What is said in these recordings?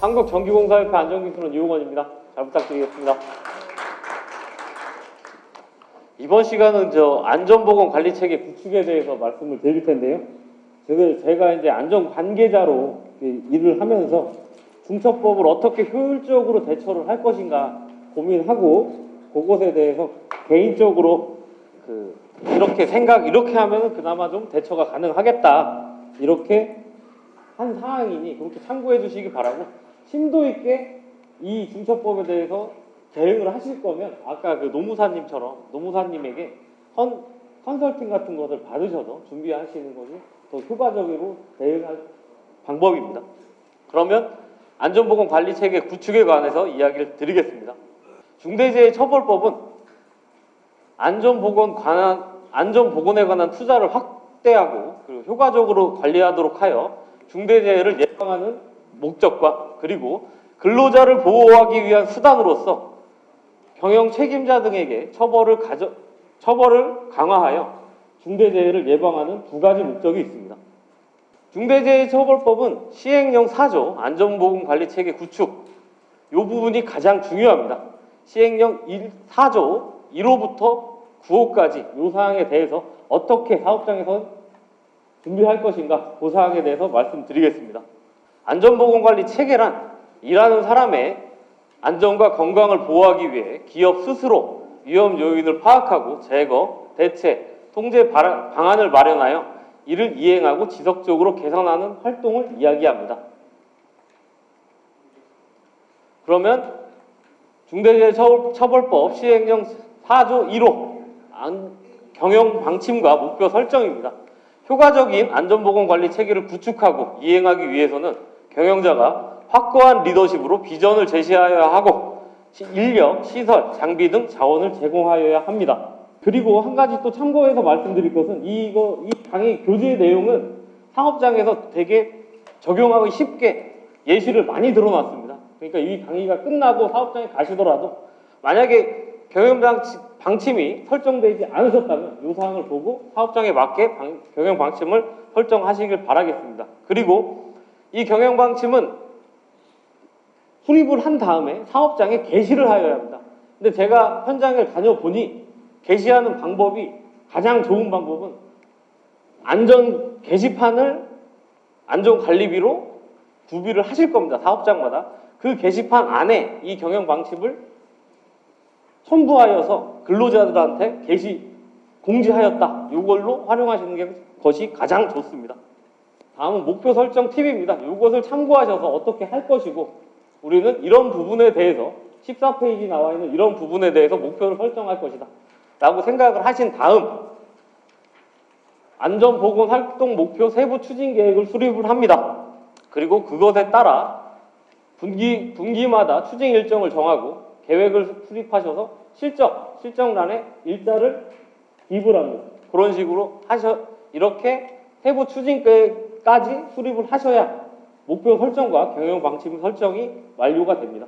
한국전기공사협회 안전기술원 이호건입니다. 잘 부탁드리겠습니다. 이번 시간은 안전보건관리체계 구축에 대해서 말씀을 드릴 텐데요. 제가 이제 안전관계자로 일을 하면서 중처법을 어떻게 효율적으로 대처를 할 것인가 고민하고 그것에 대해서 개인적으로 이렇게 하면은 그나마 좀 대처가 가능하겠다 이렇게 한 사항이니 그렇게 참고해 주시기 바라고, 심도 있게 이 중처법에 대해서 대응을 하실 거면 아까 노무사님에게 컨설팅 같은 것을 받으셔서 준비하시는 것이 더 효과적으로 대응할 방법입니다. 그러면 안전보건관리체계 구축에 관해서 이야기를 드리겠습니다. 중대재해처벌법은 안전보건에 관한 투자를 확대하고 그리고 효과적으로 관리하도록 하여 중대재해를 예방하는 목적과 그리고 근로자를 보호하기 위한 수단으로서 경영 책임자 등에게 처벌을 강화하여 중대재해를 예방하는 두 가지 목적이 있습니다. 중대재해처벌법은 시행령 4조 안전보건관리체계 구축, 이 부분이 가장 중요합니다. 시행령 4조 1호부터 9호까지 이 사항에 대해서 어떻게 사업장에서 준비할 것인가, 그 사항에 대해서 말씀드리겠습니다. 안전보건관리체계란 일하는 사람의 안전과 건강을 보호하기 위해 기업 스스로 위험 요인을 파악하고 제거, 대체, 통제 방안을 마련하여 이를 이행하고 지속적으로 개선하는 활동을 이야기합니다. 그러면 중대재해처벌법 시행령 4조 1호 경영 방침과 목표 설정입니다. 효과적인 안전보건관리 체계를 구축하고 이행하기 위해서는 경영자가 확고한 리더십으로 비전을 제시하여야 하고 인력, 시설, 장비 등 자원을 제공하여야 합니다. 그리고 한 가지 또 참고해서 말씀드릴 것은 이 강의 교재 내용은 사업장에서 되게 적용하기 쉽게 예시를 많이 들어놨습니다. 그러니까 이 강의가 끝나고 사업장에 가시더라도 만약에 경영 방침이 설정되지 않으셨다면 이 사항을 보고 사업장에 맞게 경영 방침을 설정하시길 바라겠습니다. 그리고 이 경영 방침은 수립을 한 다음에 사업장에 게시를 하여야 합니다. 근데 제가 현장을 다녀보니 게시하는 방법이 가장 좋은 방법은 안전 게시판을 안전관리비로 구비를 하실 겁니다. 사업장마다. 그 게시판 안에 이 경영 방침을 첨부하여서 근로자들한테 공지하였다. 이걸로 활용하시는 것이 가장 좋습니다. 다음은 목표 설정 팁입니다. 이것을 참고하셔서 어떻게 할 것이고 우리는 이런 부분에 대해서 14페이지 나와 있는 이런 부분에 대해서 목표를 설정할 것이다 라고 생각을 하신 다음 안전보건활동 목표 세부 추진 계획을 수립을 합니다. 그리고 그것에 따라 분기마다 추진 일정을 정하고 계획을 수립하셔서 실정란에 일자를 기입을 합니다. 그런 식으로 이렇게 세부 추진 계획까지 수립을 하셔야 목표 설정과 경영 방침 설정이 완료가 됩니다.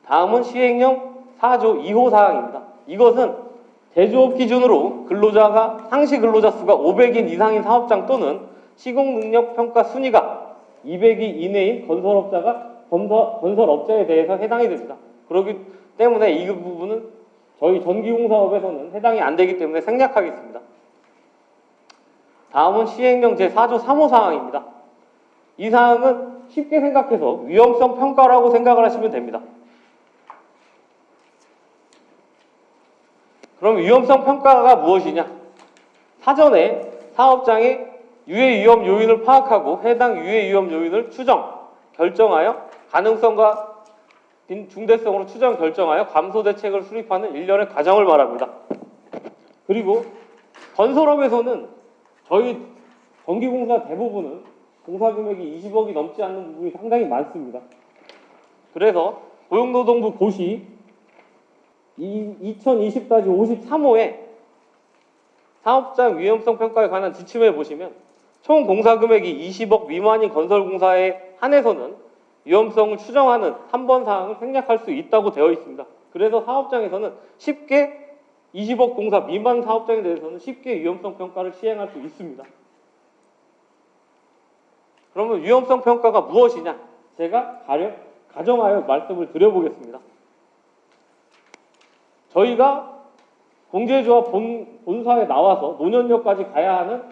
다음은 시행령 4조 2호 사항입니다. 이것은 제조업 기준으로 상시 근로자 수가 500인 이상인 사업장 또는 시공능력 평가 순위가 200인 이내인 건설업자에 대해서 해당이 됩니다. 그렇기 때문에 이 부분은 저희 전기공사업에서는 해당이 안 되기 때문에 생략하겠습니다. 다음은 시행령 제4조 3호 사항입니다. 이 사항은 쉽게 생각해서 위험성 평가라고 생각을 하시면 됩니다. 그럼 위험성 평가가 무엇이냐? 사전에 사업장의 유해 위험 요인을 파악하고 해당 유해 위험 요인을 결정하여 가능성과 중대성으로 결정하여 감소 대책을 수립하는 일련의 과정을 말합니다. 그리고 건설업에서는 저희 전기공사 대부분은 공사 금액이 20억이 넘지 않는 부분이 상당히 많습니다. 그래서 고용노동부 고시 2020-53호에 사업장 위험성 평가에 관한 지침에 보시면 총 공사 금액이 20억 미만인 건설공사에 한해서는 위험성을 추정하는 3번 사항을 생략할 수 있다고 되어 있습니다. 그래서 사업장에서는 쉽게 20억 공사 미만 사업장에 대해서는 쉽게 위험성 평가를 시행할 수 있습니다. 그러면 위험성 평가가 무엇이냐? 제가 가정하여 말씀을 드려보겠습니다. 저희가 공제조합 본사에 나와서 노년역까지 가야 하는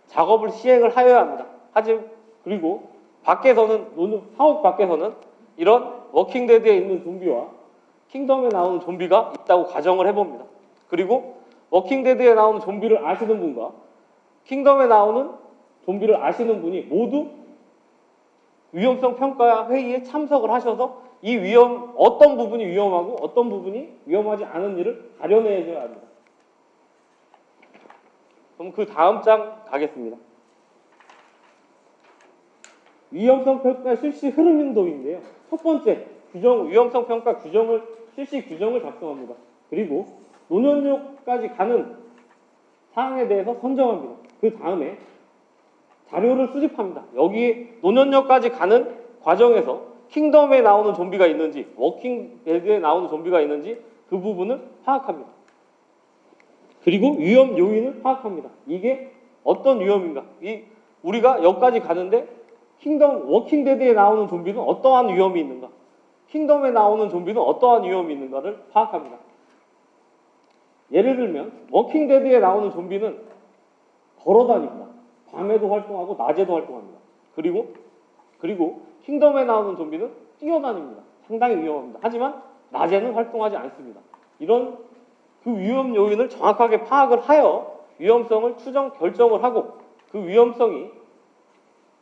작업을 시행을 하여야 합니다. 그리고 사업 밖에서는 이런 워킹데드에 있는 좀비와 킹덤에 나오는 좀비가 있다고 가정을 해봅니다. 그리고 워킹데드에 나오는 좀비를 아시는 분과 킹덤에 나오는 좀비를 아시는 분이 모두 위험성 평가 회의에 참석을 하셔서 어떤 부분이 위험하고 어떤 부분이 위험하지 않은 일을 가려내줘야 합니다. 그럼 그 다음 장 가겠습니다. 위험성 평가 실시 흐름 인도인데요. 첫 번째, 위험성 평가 실시 규정을 작성합니다. 그리고 노년역까지 가는 사항에 대해서 선정합니다. 그 다음에 자료를 수집합니다. 여기 노년역까지 가는 과정에서 킹덤에 나오는 좀비가 있는지, 워킹데드에 나오는 좀비가 있는지 그 부분을 파악합니다. 그리고 위험 요인을 파악합니다. 이게 어떤 위험인가? 우리가 역까지 가는데 워킹데드에 나오는 좀비는 어떠한 위험이 있는가? 킹덤에 나오는 좀비는 어떠한 위험이 있는가를 파악합니다. 예를 들면 워킹데드에 나오는 좀비는 걸어다닙니다. 밤에도 활동하고 낮에도 활동합니다. 그리고 킹덤에 나오는 좀비는 뛰어다닙니다. 상당히 위험합니다. 하지만 낮에는 활동하지 않습니다. 이런 그 위험 요인을 정확하게 파악을 하여 위험성을 결정을 하고 그 위험성이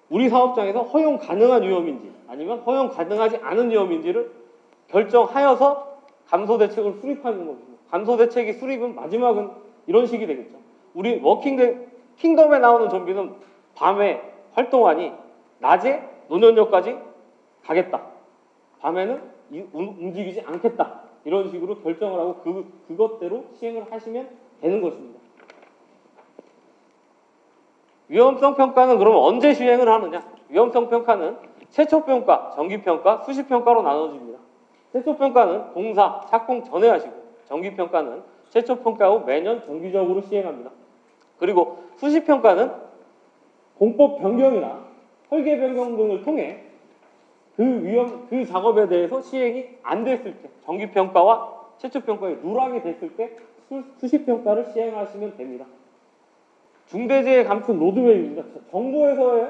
우리 사업장에서 허용 가능한 위험인지 아니면 허용 가능하지 않은 위험인지를 결정하여서 감소 대책을 수립하는 겁니다. 감소 대책이 수립은 마지막은 이런 식이 되겠죠. 우리 킹덤에 나오는 좀비는 밤에 활동하니 낮에 노년역까지 가겠다. 밤에는 움직이지 않겠다. 이런 식으로 결정을 하고 그것대로 시행을 하시면 되는 것입니다. 위험성 평가는 그럼 언제 시행을 하느냐? 위험성 평가는 최초평가, 정기평가, 수시평가로 나눠집니다. 최초평가는 공사, 착공 전에 하시고 정기평가는 최초평가 후 매년 정기적으로 시행합니다. 그리고 수시평가는 공법 변경이나 설계 변경 등을 통해 그 작업에 대해서 시행이 안 됐을 때 정기평가와 최초평가에 누락이 됐을 때 수시평가를 시행하시면 됩니다. 중대재해 감축 로드맵입니다. 정부에서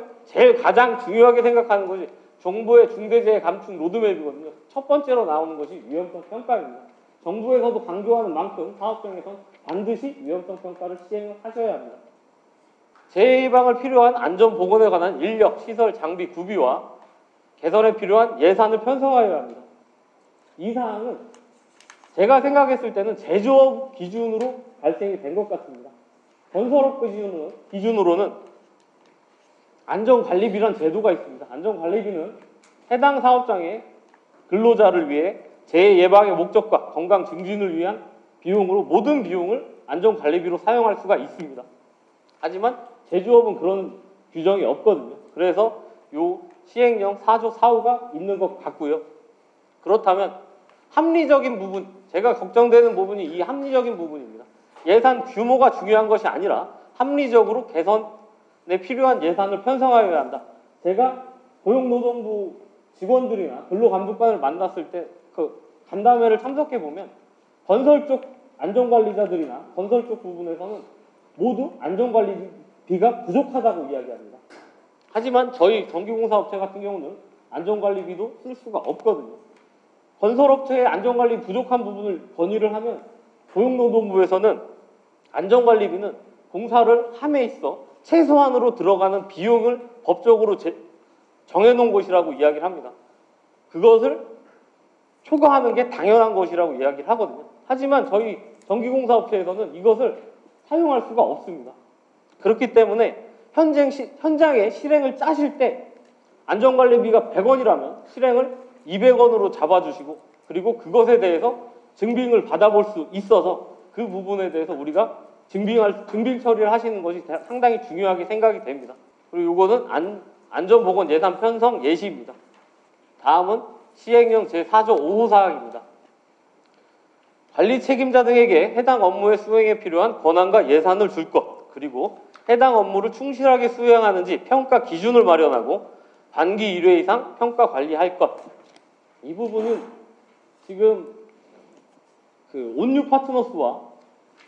가장 중요하게 생각하는 것이 정부의 중대재해 감축 로드맵이거든요. 첫 번째로 나오는 것이 위험성 평가입니다. 정부에서도 강조하는 만큼 사업장에서 반드시 위험성 평가를 시행을 하셔야 합니다. 재해 예방을 필요한 안전보건에 관한 인력, 시설, 장비, 구비와 개선에 필요한 예산을 편성하여야 합니다. 이 사항은 제가 생각했을 때는 제조업 기준으로 발생이 된 것 같습니다. 건설업 기준으로는 안전관리비란 제도가 있습니다. 안전관리비는 해당 사업장의 근로자를 위해 재해 예방의 목적과 건강 증진을 위한 비용으로 모든 비용을 안전관리비로 사용할 수가 있습니다. 하지만 제조업은 그런 규정이 없거든요. 그래서 요 시행령 4조 4호가 있는 것 같고요. 그렇다면 합리적인 부분, 제가 걱정되는 부분이 이 합리적인 부분입니다. 예산 규모가 중요한 것이 아니라 합리적으로 개선에 필요한 예산을 편성하여야 한다. 제가 고용노동부 직원들이나 근로감독관을 만났을 때 그 간담회를 참석해 보면 건설 쪽 안전관리자들이나 건설 쪽 부분에서는 모두 안전관리비가 부족하다고 이야기합니다. 하지만 저희 전기공사업체 같은 경우는 안전관리비도 쓸 수가 없거든요. 건설업체의 안전관리 부족한 부분을 건의를 하면 고용노동부에서는 안전관리비는 공사를 함에 있어 최소한으로 들어가는 비용을 법적으로 정해놓은 것이라고 이야기를 합니다. 그것을 초과하는 게 당연한 것이라고 이야기를 하거든요. 하지만 저희 전기공사업체에서는 이것을 사용할 수가 없습니다. 그렇기 때문에 현장에 실행을 짜실 때 안전관리비가 100원이라면 실행을 200원으로 잡아주시고 그리고 그것에 대해서 증빙을 받아볼 수 있어서 그 부분에 대해서 우리가 증빙 처리를 하시는 것이 상당히 중요하게 생각이 됩니다. 그리고 이거는 안전보건 예산 편성 예시입니다. 다음은 시행령 제4조 5호 사항입니다. 관리 책임자 등에게 해당 업무의 수행에 필요한 권한과 예산을 줄 것, 그리고 해당 업무를 충실하게 수행하는지 평가 기준을 마련하고 반기 1회 이상 평가 관리할 것. 이 부분은 지금 그 온유 파트너스와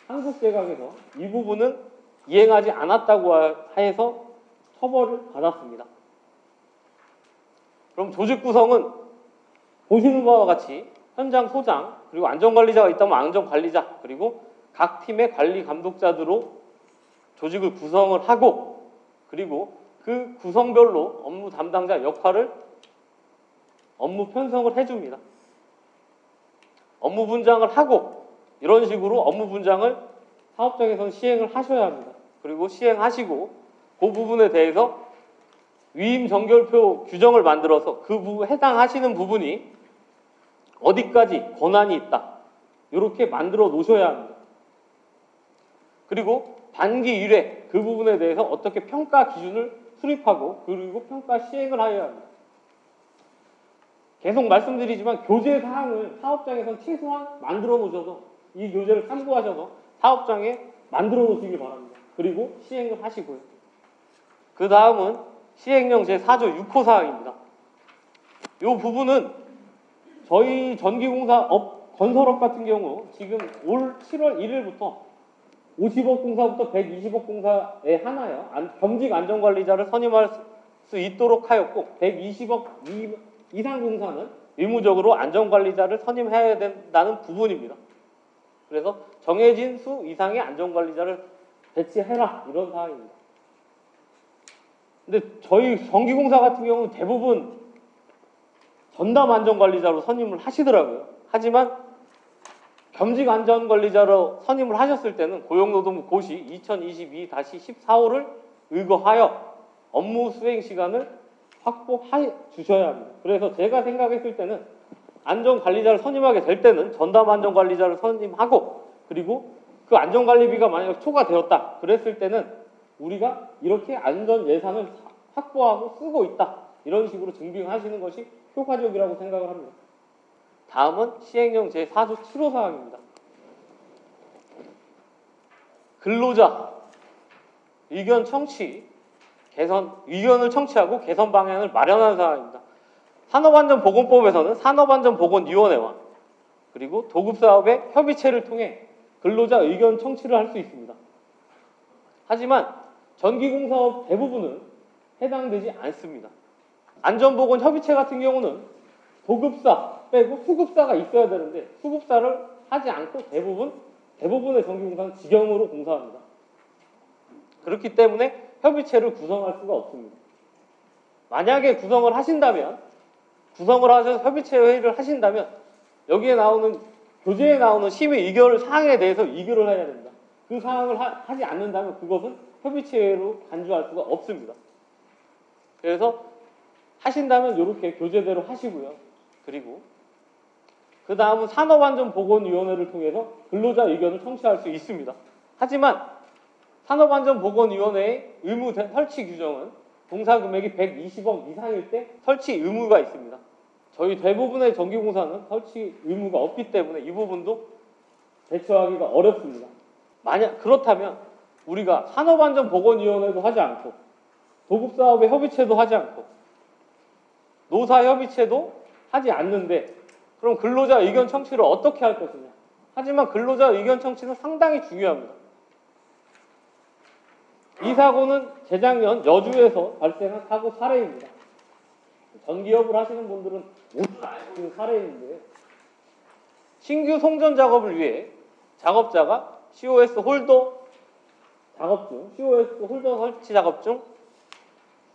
한국제각에서 이 부분은 이행하지 않았다고 해서 처벌을 받았습니다. 그럼 조직 구성은 보시는 바와 같이 현장 소장, 그리고 안전관리자가 있다면 안전관리자, 그리고 각 팀의 관리 감독자들로 조직을 구성을 하고, 그리고 그 구성별로 업무 담당자 역할을 업무 편성을 해줍니다. 업무 분장을 하고, 이런 식으로 업무 분장을 사업장에서는 시행을 하셔야 합니다. 그리고 시행하시고 그 부분에 대해서 위임 정결표 규정을 만들어서 그 부분 해당하시는 부분이 어디까지 권한이 있다, 이렇게 만들어 놓으셔야 합니다. 그리고 단기 1회 그 부분에 대해서 어떻게 평가 기준을 수립하고 그리고 평가 시행을 하여야 합니다. 계속 말씀드리지만 교재 사항을 사업장에선 최소한 만들어 놓으셔서 이 교재를 참고하셔서 사업장에 만들어 놓으시길 바랍니다. 그리고 시행을 하시고요. 그 다음은 시행령 제4조 6호 사항입니다. 이 부분은 저희 전기공사 건설업 같은 경우 지금 올 7월 1일부터 50억 공사부터 120억 공사에 하나요. 겸직 안전관리자를 선임할 수 있도록 하였고, 120억 이상 공사는 의무적으로 안전관리자를 선임해야 된다는 부분입니다. 그래서 정해진 수 이상의 안전관리자를 배치해라, 이런 사항입니다. 근데 저희 전기공사 같은 경우는 대부분 전담 안전관리자로 선임을 하시더라고요. 하지만 겸직 안전관리자로 선임을 하셨을 때는 고용노동부 고시 2022-14호를 의거하여 업무 수행 시간을 확보해 주셔야 합니다. 그래서 제가 생각했을 때는 안전관리자를 선임하게 될 때는 전담 안전관리자를 선임하고, 그리고 그 안전관리비가 만약 초과되었다 그랬을 때는 우리가 이렇게 안전 예산을 확보하고 쓰고 있다, 이런 식으로 증빙하시는 것이 효과적이라고 생각을 합니다. 다음은 시행령 제4조 7호 사항입니다. 근로자 의견 청취, 의견을 청취하고 개선 방향을 마련하는 사항입니다. 산업안전보건법에서는 산업안전보건위원회와 그리고 도급사업의 협의체를 통해 근로자 의견 청취를 할 수 있습니다. 하지만 전기공사업 대부분은 해당되지 않습니다. 안전보건협의체 같은 경우는 도급사 빼고 수급사가 있어야 되는데 수급사를 하지 않고 대부분의 전기공사는 직영으로 공사합니다. 그렇기 때문에 협의체를 구성할 수가 없습니다. 만약에 구성을 하셔서 협의체 회의를 하신다면 여기에 나오는 교재에 나오는 심의 의결 사항에 대해서 의결을 해야 됩니다. 그 사항을 하지 않는다면 그것은 협의체로 간주할 수가 없습니다. 그래서 하신다면 이렇게 교재대로 하시고요. 그리고 그 다음은 산업안전보건위원회를 통해서 근로자 의견을 청취할 수 있습니다. 하지만 산업안전보건위원회의 의무 설치 규정은 공사금액이 120억 이상일 때 설치 의무가 있습니다. 저희 대부분의 전기공사는 설치 의무가 없기 때문에 이 부분도 대처하기가 어렵습니다. 만약 그렇다면 우리가 산업안전보건위원회도 하지 않고 도급사업의 협의체도 하지 않고 노사협의체도 하지 않는데 그럼 근로자 의견 청취를 어떻게 할 것이냐. 하지만 근로자 의견 청취는 상당히 중요합니다. 이 사고는 재작년 여주에서 발생한 사고 사례입니다. 전기업을 하시는 분들은 모두 알고 있는 사례인데, 신규 송전 작업을 위해 작업자가 COS 홀더 설치 작업 중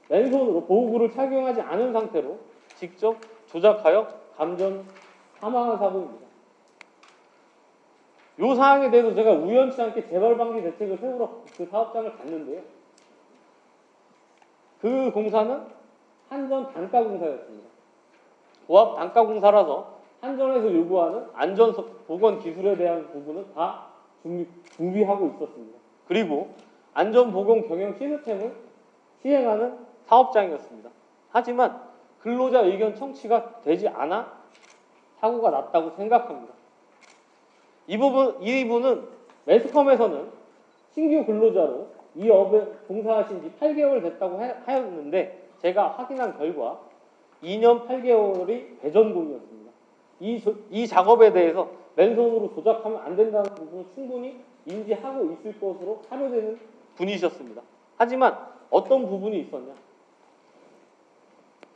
맨손으로 보호구를 착용하지 않은 상태로 직접 조작하여 감전 사망한 사고입니다. 이 사항에 대해서 제가 우연치 않게 재발 방지 대책을 세우러 그 사업장을 갔는데요. 그 공사는 한전 단가공사였습니다. 고압 단가공사라서 한전에서 요구하는 안전 보건 기술에 대한 부분은 다 준비하고 있었습니다. 그리고 안전 보건 경영 시스템을 시행하는 사업장이었습니다. 하지만 근로자 의견 청취가 되지 않아 사고가 났다고 생각합니다. 이 부분은 매스컴에서는 신규 근로자로 이 업에 종사하신 지 8개월 됐다고 하였는데 제가 확인한 결과 2년 8개월이 배전공이었습니다. 이 작업에 대해서 맨손으로 조작하면 안 된다는 부분을 충분히 인지하고 있을 것으로 사료되는 분이셨습니다. 하지만 어떤 부분이 있었냐?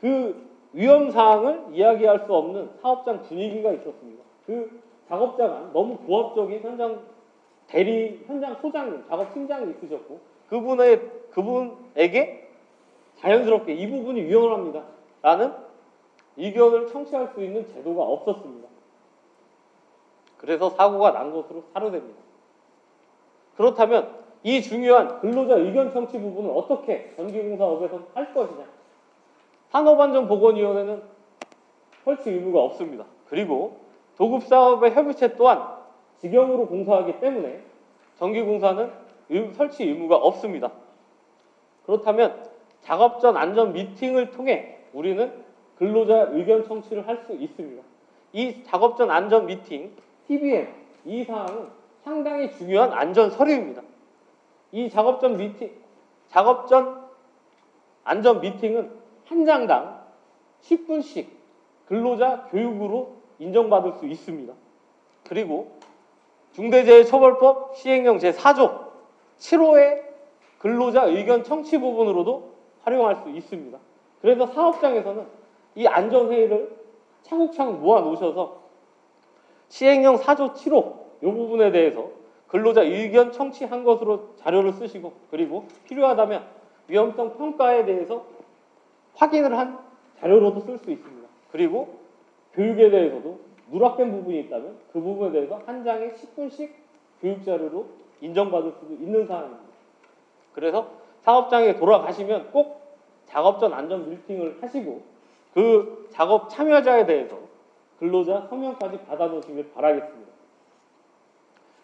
그 위험사항을 이야기할 수 없는 사업장 분위기가 있었습니다. 그 작업자가 너무 고압적인 현장 소장님, 작업 팀장이 있으셨고 그분에게 자연스럽게 이 부분이 위험합니다 라는 의견을 청취할 수 있는 제도가 없었습니다. 그래서 사고가 난 것으로 사료됩니다. 그렇다면 이 중요한 근로자 의견 청취 부분을 어떻게 전기공사업에서 할 것이냐? 산업안전보건위원회는 설치 의무가 없습니다. 그리고 도급사업의 협의체 또한 직영으로 공사하기 때문에 전기공사는 설치 의무가 없습니다. 그렇다면 작업 전 안전 미팅을 통해 우리는 근로자 의견 청취를 할 수 있습니다. 이 작업 전 안전 미팅, TBM, 이 사항은 상당히 중요한 안전 서류입니다. 이 작업 전 안전 미팅은 한 장당 10분씩 근로자 교육으로 인정받을 수 있습니다. 그리고 중대재해처벌법 시행령 제4조 7호의 근로자 의견 청취 부분으로도 활용할 수 있습니다. 그래서 사업장에서는 이 안전회의를 차곡차곡 모아 놓으셔서 시행령 4조 7호 이 부분에 대해서 근로자 의견 청취한 것으로 자료를 쓰시고, 그리고 필요하다면 위험성 평가에 대해서 확인을 한 자료로도 쓸 수 있습니다. 그리고 교육에 대해서도 누락된 부분이 있다면 그 부분에 대해서 한 장에 10분씩 교육 자료로 인정받을 수도 있는 사항입니다. 그래서 사업장에 돌아가시면 꼭 작업 전 안전 미팅을 하시고 그 작업 참여자에 대해서 근로자 서명까지 받아 놓으시길 바라겠습니다.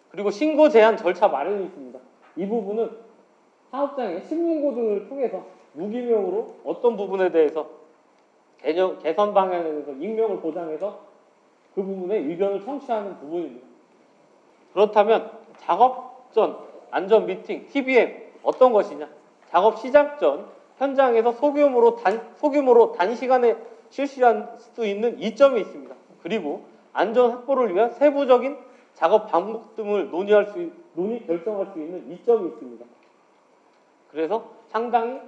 그리고 신고 제한 절차 마련이 있습니다. 이 부분은 사업장의 신문고 등을 통해서 무기명으로 어떤 부분에 대해서 개선 방향에 대해서 익명을 보장해서 그 부분에 의견을 청취하는 부분입니다. 그렇다면 작업 전 안전 미팅, TBM 어떤 것이냐? 작업 시작 전 현장에서 소규모로 단시간에 실시할 수 있는 이점이 있습니다. 그리고 안전 확보를 위한 세부적인 작업 방법 등을 결정할 수 있는 이점이 있습니다. 그래서 상당히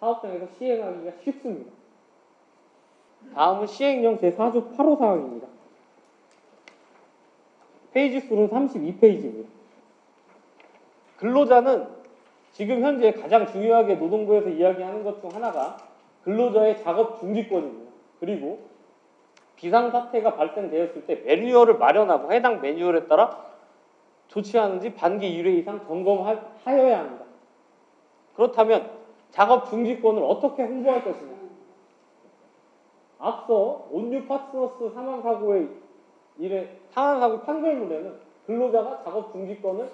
사업장에서 시행하기가 쉽습니다. 다음은 시행령 제4조 8호 사항입니다. 페이지 수는 32페이지입니다. 근로자는 지금 현재 가장 중요하게 노동부에서 이야기하는 것 중 하나가 근로자의 작업 중지권입니다. 그리고 비상사태가 발생되었을 때 매뉴얼을 마련하고 해당 매뉴얼에 따라 조치하는지 반기 1회 이상 점검하여야 합니다. 그렇다면 작업 중지권을 어떻게 홍보할 것이냐? 앞서 온유 파트너스 사망사고 판결문에는 근로자가 작업 중지권을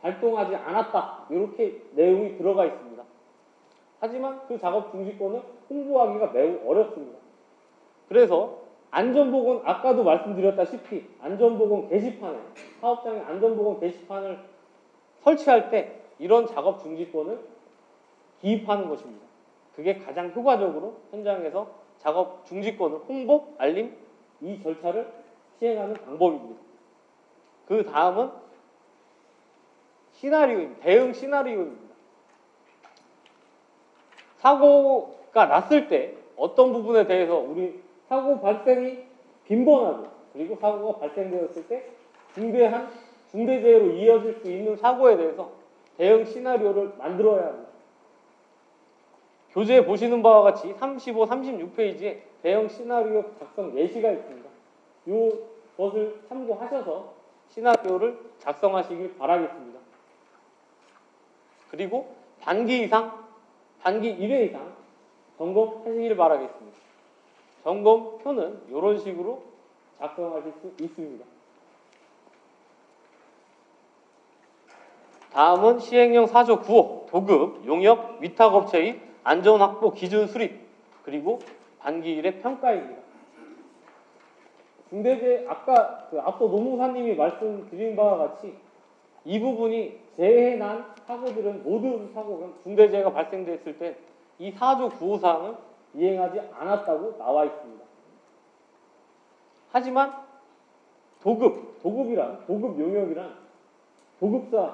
발동하지 않았다, 이렇게 내용이 들어가 있습니다. 하지만 그 작업 중지권을 홍보하기가 매우 어렵습니다. 그래서 안전보건, 아까도 말씀드렸다시피 안전보건 게시판에, 사업장의 안전보건 게시판을 설치할 때 이런 작업 중지권을 기입하는 것입니다. 그게 가장 효과적으로 현장에서 작업 중지권을 홍보, 알림, 이 절차를 시행하는 방법입니다. 그 다음은 대응 시나리오입니다. 사고가 났을 때 어떤 부분에 대해서 우리 사고 발생이 빈번하고, 그리고 사고가 발생되었을 때 중대재해로 이어질 수 있는 사고에 대해서 대응 시나리오를 만들어야 합니다. 교재에 보시는 바와 같이 35, 36페이지에 대응 시나리오 작성 예시가 있습니다. 이것을 참고하셔서 시나리오를 작성하시길 바라겠습니다. 그리고 반기 1회 이상 점검하시길 바라겠습니다. 점검표는 이런 식으로 작성하실 수 있습니다. 다음은 시행령 4조 9호 도급, 용역, 위탁업체의 안전확보 기준 수립, 그리고 반기 1회 평가입니다. 중대재해, 앞서 노무사님이 말씀드린 바와 같이 이 부분이 재해 난 사고들은 모든 사고가 중대재해가 발생됐을 때 이 4조 9호 사항을 이행하지 않았다고 나와 있습니다. 하지만 도급이란, 도급 용역이란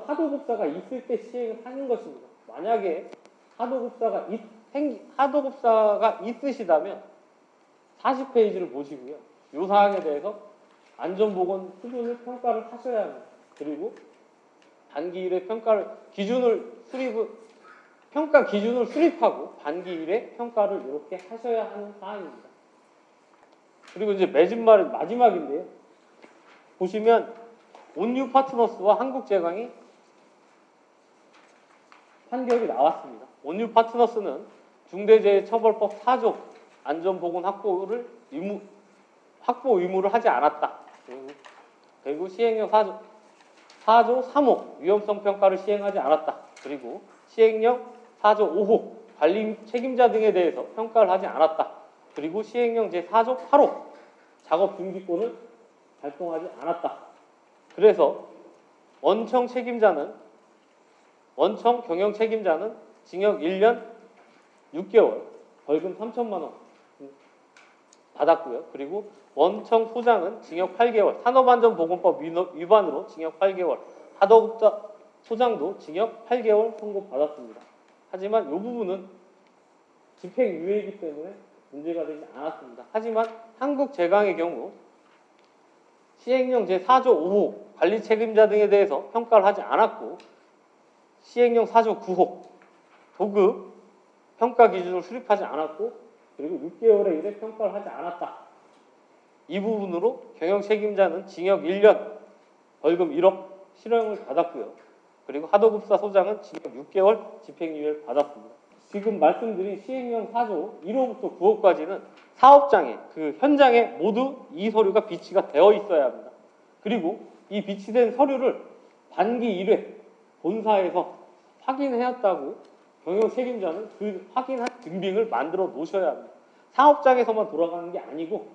하도급사가 있을 때 시행을 하는 것입니다. 만약에 하도급사가 있으시다면 40페이지를 보시고요. 이 사항에 대해서 안전보건 수준을 평가를 하셔야 합니다. 그리고 단기 1회 평가 기준을 수립하고 단기 1회 평가를 이렇게 하셔야 하는 사항입니다. 그리고 이제 마지막인데요. 보시면 온유 파트너스와 한국제강이 판결이 나왔습니다. 온유 파트너스는 중대재해처벌법 4조 안전보건 확보 의무를 하지 않았다. 그리고 시행령 4조 3호 위험성 평가를 시행하지 않았다. 그리고 시행령 4조 5호 관리 책임자 등에 대해서 평가를 하지 않았다. 그리고 시행령 제4조 8호 작업 중지권을 발동하지 않았다. 그래서 원청 경영 책임자는 징역 1년 6개월, 벌금 3천만 원 받았고요. 그리고 원청 소장은 징역 8개월, 산업안전보건법 위반으로 징역 8개월, 하도급사 소장도 징역 8개월 선고받았습니다. 하지만 이 부분은 집행유예이기 때문에 문제가 되지 않았습니다. 하지만 한국제강의 경우 시행령 제4조 5호 관리 책임자 등에 대해서 평가를 하지 않았고 시행령 4조 9호 도급 평가 기준을 수립하지 않았고 그리고 6개월에 이래 평가를 하지 않았다. 이 부분으로 경영 책임자는 징역 1년, 벌금 1억 실형을 받았고요. 그리고 하도급사 소장은 징역 6개월 집행유예를 받았습니다. 지금 말씀드린 시행령 4조 1호부터 9호까지는 사업장에 그 현장에 모두 이 서류가 비치가 되어 있어야 합니다. 그리고 이 비치된 서류를 단기 1회 본사에서 확인해왔다고 경영 책임자는 그 확인한 증빙을 만들어 놓으셔야 합니다. 사업장에서만 돌아가는 게 아니고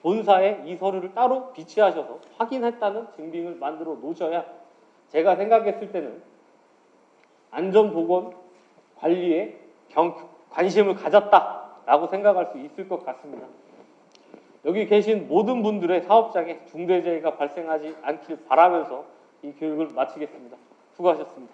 본사에 이 서류를 따로 비치하셔서 확인했다는 증빙을 만들어 놓으셔야 제가 생각했을 때는 안전보건 관리에 관심을 가졌다라고 생각할 수 있을 것 같습니다. 여기 계신 모든 분들의 사업장에 중대재해가 발생하지 않길 바라면서 이 교육을 마치겠습니다. 수고하셨습니다.